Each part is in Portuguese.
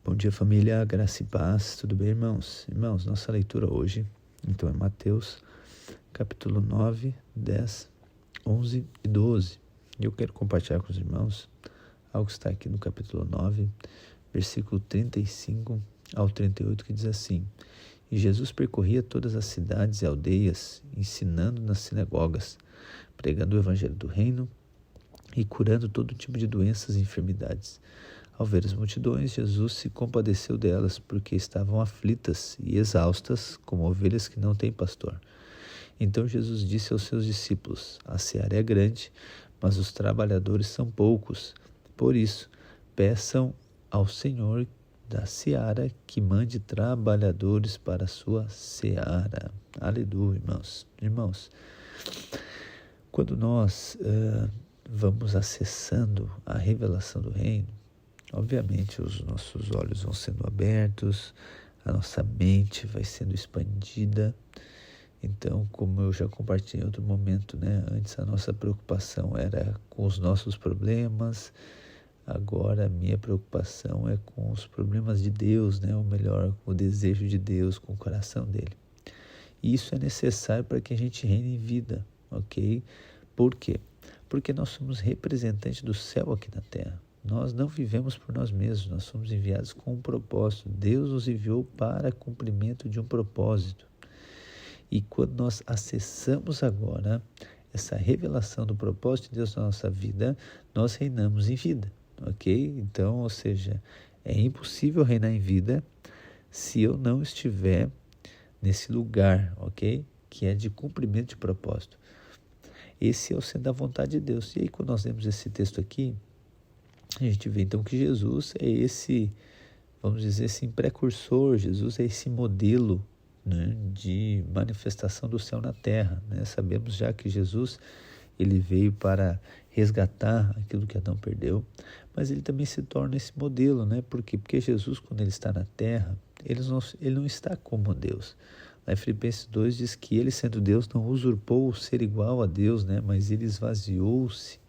Bom dia, família, graça e paz, tudo bem, irmãos? Irmãos, nossa leitura hoje, então, é Mateus, capítulo 9, 10, 11 e 12. E eu quero compartilhar com os irmãos algo que está aqui no capítulo 9, versículo 35 ao 38, que diz assim: E Jesus percorria todas as cidades e aldeias, ensinando nas sinagogas, pregando o evangelho do reino e curando todo tipo de doenças e enfermidades. Ao ver as multidões, Jesus se compadeceu delas, porque estavam aflitas e exaustas, como ovelhas que não têm pastor. Então Jesus disse aos seus discípulos: A seara é grande, mas os trabalhadores são poucos. Por isso, peçam ao Senhor da seara que mande trabalhadores para a sua seara. Aleluia, irmãos. Irmãos, quando nós vamos acessando a revelação do reino, obviamente os nossos olhos vão sendo abertos, a nossa mente vai sendo expandida. Então, como eu já compartilhei em outro momento, antes a nossa preocupação era com os nossos problemas, agora a minha preocupação é com os problemas de Deus, ou melhor, com o desejo de Deus, com o coração dele. E isso é necessário para que a gente reine em vida, ok? Por quê? Porque nós somos representantes do céu aqui na terra. Nós não vivemos por nós mesmos, nós somos enviados com um propósito. Deus nos enviou para cumprimento de um propósito. E quando nós acessamos agora essa revelação do propósito de Deus na nossa vida, nós reinamos em vida, ok? Então, ou seja, é impossível reinar em vida se eu não estiver nesse lugar, ok? Que é de cumprimento de propósito. Esse é o centro da vontade de Deus. E aí, quando nós lemos esse texto aqui, a gente vê então que Jesus é esse, vamos dizer assim, precursor. Jesus é esse modelo, de manifestação do céu na terra. Sabemos já que Jesus, ele veio para resgatar aquilo que Adão perdeu, mas ele também se torna esse modelo. Por quê? Porque Jesus, quando ele está na terra, ele não está como Deus. Lá em Filipenses 2 diz que ele, sendo Deus, não usurpou o ser igual a Deus, mas ele esvaziou-se.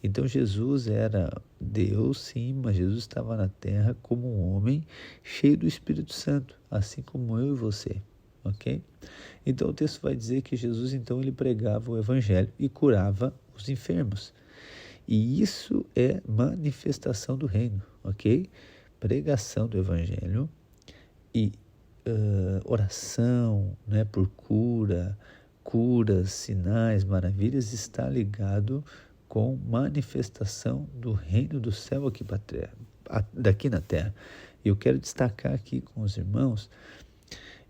Então Jesus era Deus, sim, mas Jesus estava na terra como um homem cheio do Espírito Santo, assim como eu e você, ok? Então o texto vai dizer que Jesus, então, ele pregava o evangelho e curava os enfermos. E isso é manifestação do reino, ok? Pregação do evangelho e oração, por curas, sinais, maravilhas, está ligado com manifestação do reino do céu aqui para terra, daqui na terra. Eu quero destacar aqui com os irmãos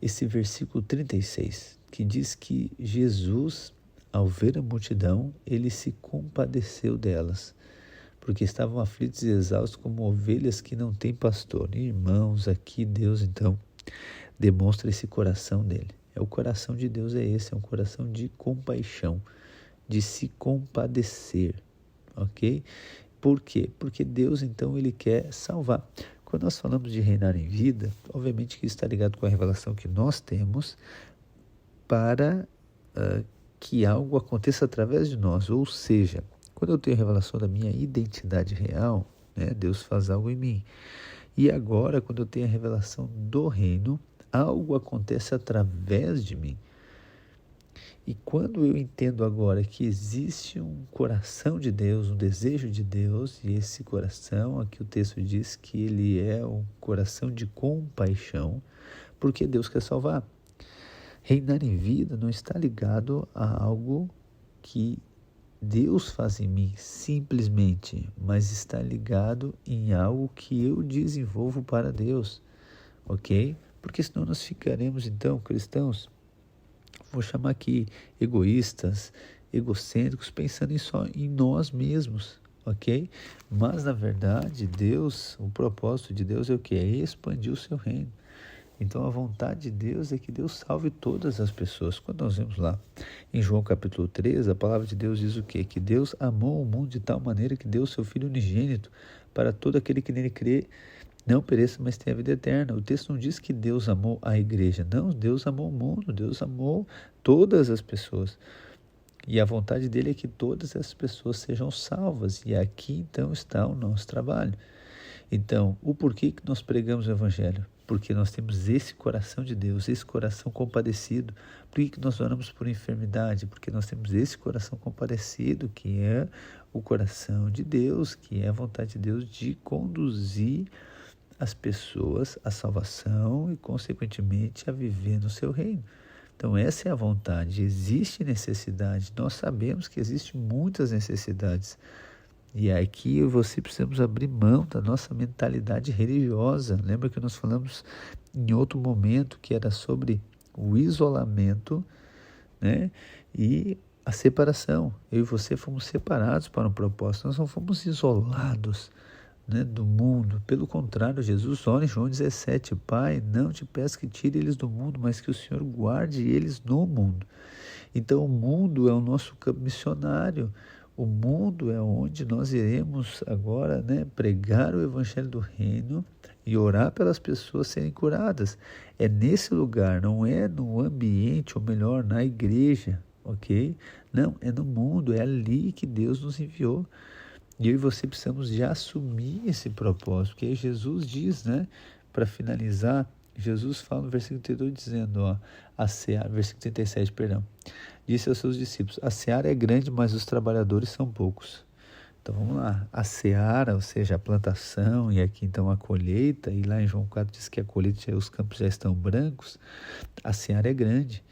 esse versículo 36, que diz que Jesus, ao ver a multidão, ele se compadeceu delas, porque estavam aflitos e exaustos como ovelhas que não têm pastor. Irmãos, aqui Deus então demonstra esse coração dele. O coração de Deus é esse, é um coração de compaixão, de se compadecer, ok? Por quê? Porque Deus, então, ele quer salvar. Quando nós falamos de reinar em vida, obviamente que isso está ligado com a revelação que nós temos para que algo aconteça através de nós. Ou seja, quando eu tenho a revelação da minha identidade real, Deus faz algo em mim. E agora, quando eu tenho a revelação do reino, algo acontece através de mim. E quando eu entendo agora que existe um coração de Deus, um desejo de Deus, e esse coração, aqui o texto diz que ele é um coração de compaixão, porque Deus quer salvar. Reinar em vida não está ligado a algo que Deus faz em mim, simplesmente, mas está ligado em algo que eu desenvolvo para Deus, ok? Porque senão nós ficaremos, então, cristãos, vou chamar aqui egoístas, egocêntricos, pensando só em nós mesmos, ok? Mas, na verdade, Deus, o propósito de Deus é o quê? É expandir o seu reino. Então, a vontade de Deus é que Deus salve todas as pessoas. Quando nós vemos lá em João capítulo 3, a palavra de Deus diz o quê? Que Deus amou o mundo de tal maneira que deu o seu Filho unigênito para todo aquele que nele crê, não pereça, mas tenha a vida eterna. O texto não diz que Deus amou a igreja. Não, Deus amou o mundo, Deus amou todas as pessoas. E a vontade dele é que todas essas pessoas sejam salvas. E aqui, então, está o nosso trabalho. Então, o porquê que nós pregamos o Evangelho? Porque nós temos esse coração de Deus, esse coração compadecido. Por que nós oramos por enfermidade? Porque nós temos esse coração compadecido, que é o coração de Deus, que é a vontade de Deus de conduzir as pessoas à salvação e, consequentemente, a viver no seu reino. Então, essa é a vontade. Existe necessidade. Nós sabemos que existem muitas necessidades. E aqui eu e você precisamos abrir mão da nossa mentalidade religiosa. Lembra que nós falamos em outro momento que era sobre o isolamento, né? E a separação. Eu e você fomos separados para um propósito. Nós não fomos isolados, né, do mundo. Pelo contrário, Jesus ora em João 17, Pai, não te peço que tire eles do mundo, mas que o Senhor guarde eles no mundo. Então o mundo é o nosso campo missionário. O mundo é onde nós iremos agora, né, pregar o Evangelho do Reino e orar pelas pessoas serem curadas. É nesse lugar, não é no ambiente, ou melhor, na igreja, ok? Não, é no mundo, é ali que Deus nos enviou. E eu e você precisamos já assumir esse propósito, porque aí Jesus diz, né, para finalizar, Jesus fala no versículo 32 dizendo, ó, a seara, versículo 37, perdão, disse aos seus discípulos, a seara é grande, mas os trabalhadores são poucos. Então vamos lá, a seara, ou seja, a plantação, e aqui então a colheita, e lá em João 4 diz que a colheita, os campos já estão brancos, a seara é grande.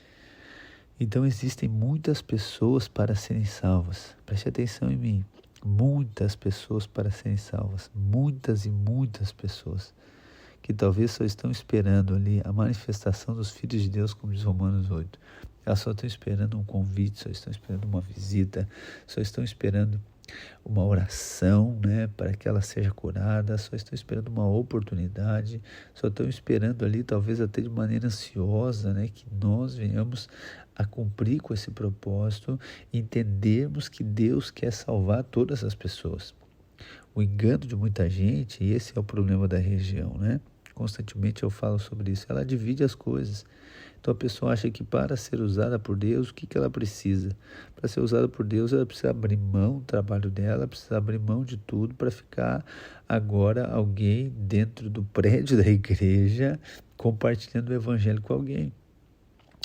Então existem muitas pessoas para serem salvas, preste atenção em mim, muitas pessoas para serem salvas, muitas e muitas pessoas, que talvez só estão esperando ali a manifestação dos filhos de Deus, como diz Romanos 8. Elas só estão esperando um convite, só estão esperando uma visita, só estão esperando uma oração, né, para que ela seja curada, só estão esperando uma oportunidade, só estão esperando ali, talvez até de maneira ansiosa, né, que nós venhamos a cumprir com esse propósito, entendermos que Deus quer salvar todas as pessoas. O engano de muita gente, e esse é o problema da religião, né? Constantemente eu falo sobre isso, ela divide as coisas. Então a pessoa acha que para ser usada por Deus, o que ela precisa? Para ser usada por Deus, ela precisa abrir mão do trabalho dela, precisa abrir mão de tudo para ficar agora alguém dentro do prédio da igreja compartilhando o evangelho com alguém.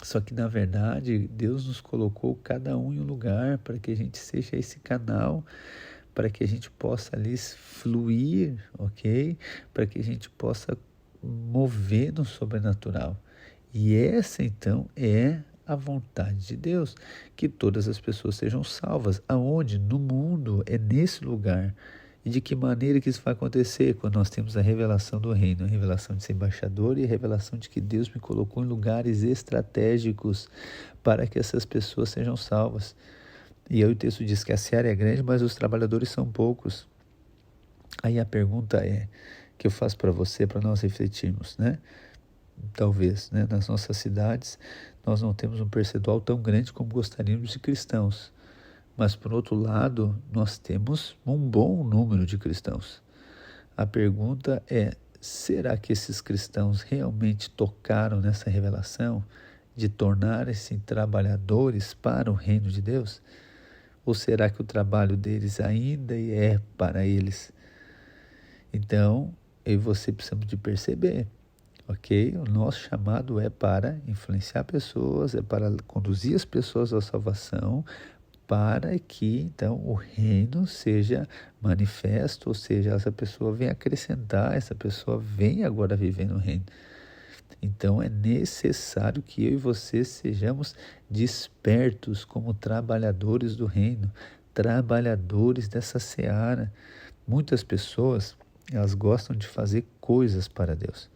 Só que, na verdade, Deus nos colocou cada um em um lugar para que a gente seja esse canal, para que a gente possa ali fluir, ok? Para que a gente possa mover no sobrenatural. E essa, então, é a vontade de Deus, que todas as pessoas sejam salvas. Aonde? No mundo, é nesse lugar. E de que maneira que isso vai acontecer? Quando nós temos a revelação do reino, a revelação de ser embaixador e a revelação de que Deus me colocou em lugares estratégicos para que essas pessoas sejam salvas. E aí o texto diz que a seara é grande, mas os trabalhadores são poucos. Aí a pergunta que eu faço para você, para nós refletirmos, né? Talvez, né, nas nossas cidades, nós não temos um percentual tão grande como gostaríamos de cristãos. Mas, por outro lado, nós temos um bom número de cristãos. A pergunta é, será que esses cristãos realmente tocaram nessa revelação de tornarem-se trabalhadores para o reino de Deus? Ou será que o trabalho deles ainda é para eles? Então, eu e você precisamos de perceber, ok? O nosso chamado é para influenciar pessoas, é para conduzir as pessoas à salvação, para que, então, o reino seja manifesto, ou seja, essa pessoa venha acrescentar, essa pessoa venha agora viver no reino. Então, é necessário que eu e você sejamos despertos como trabalhadores do reino, trabalhadores dessa seara. Muitas pessoas, elas gostam de fazer coisas para Deus.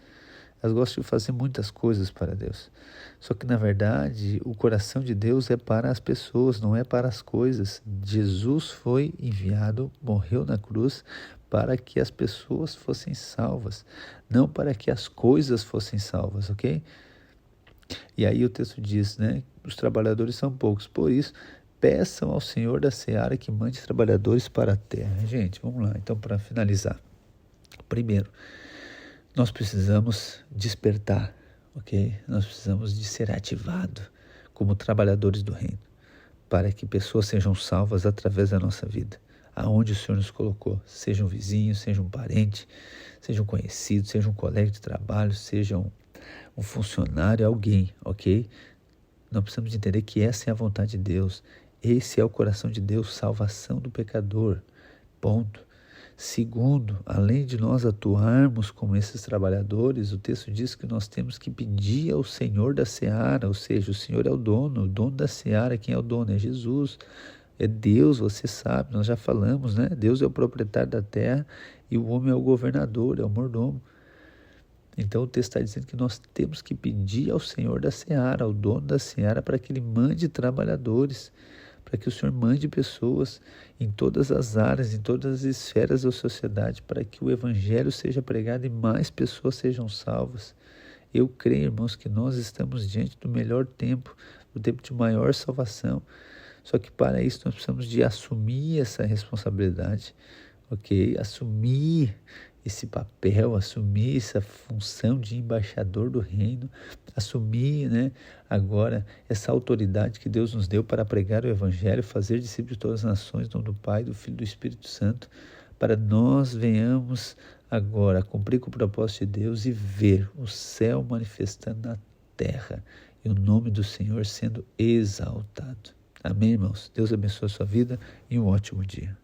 Elas gostam de fazer muitas coisas para Deus. Só que, na verdade, o coração de Deus é para as pessoas, não é para as coisas. Jesus foi enviado, morreu na cruz, para que as pessoas fossem salvas, não para que as coisas fossem salvas, ok? E aí o texto diz, né, os trabalhadores são poucos, por isso, peçam ao Senhor da seara que mande trabalhadores para a terra. Gente, vamos lá, então, para finalizar. Primeiro, nós precisamos despertar, ok? Nós precisamos de ser ativados como trabalhadores do reino, para que pessoas sejam salvas através da nossa vida, aonde o Senhor nos colocou, seja um vizinho, seja um parente, seja um conhecido, seja um colega de trabalho, seja um funcionário, alguém, ok? Nós precisamos entender que essa é a vontade de Deus, esse é o coração de Deus, salvação do pecador, ponto. Segundo, além de nós atuarmos como esses trabalhadores, o texto diz que nós temos que pedir ao Senhor da seara, ou seja, o Senhor é o dono da seara. Quem é o dono? É Jesus, é Deus, você sabe, nós já falamos, né? Deus é o proprietário da terra e o homem é o governador, é o mordomo. Então o texto está dizendo que nós temos que pedir ao Senhor da seara, ao dono da seara, para que Ele mande trabalhadores, para que o Senhor mande pessoas em todas as áreas, em todas as esferas da sociedade, para que o Evangelho seja pregado e mais pessoas sejam salvas. Eu creio, irmãos, que nós estamos diante do melhor tempo, do tempo de maior salvação. Só que para isso nós precisamos de assumir essa responsabilidade, ok? Assumir esse papel, assumir essa função de embaixador do reino, assumir, né, agora essa autoridade que Deus nos deu para pregar o Evangelho, fazer discípulos de todas as nações, em nome do Pai, do Filho e do Espírito Santo, para nós venhamos agora cumprir com o propósito de Deus e ver o céu manifestando na terra e o nome do Senhor sendo exaltado. Amém, irmãos? Deus abençoe a sua vida e um ótimo dia.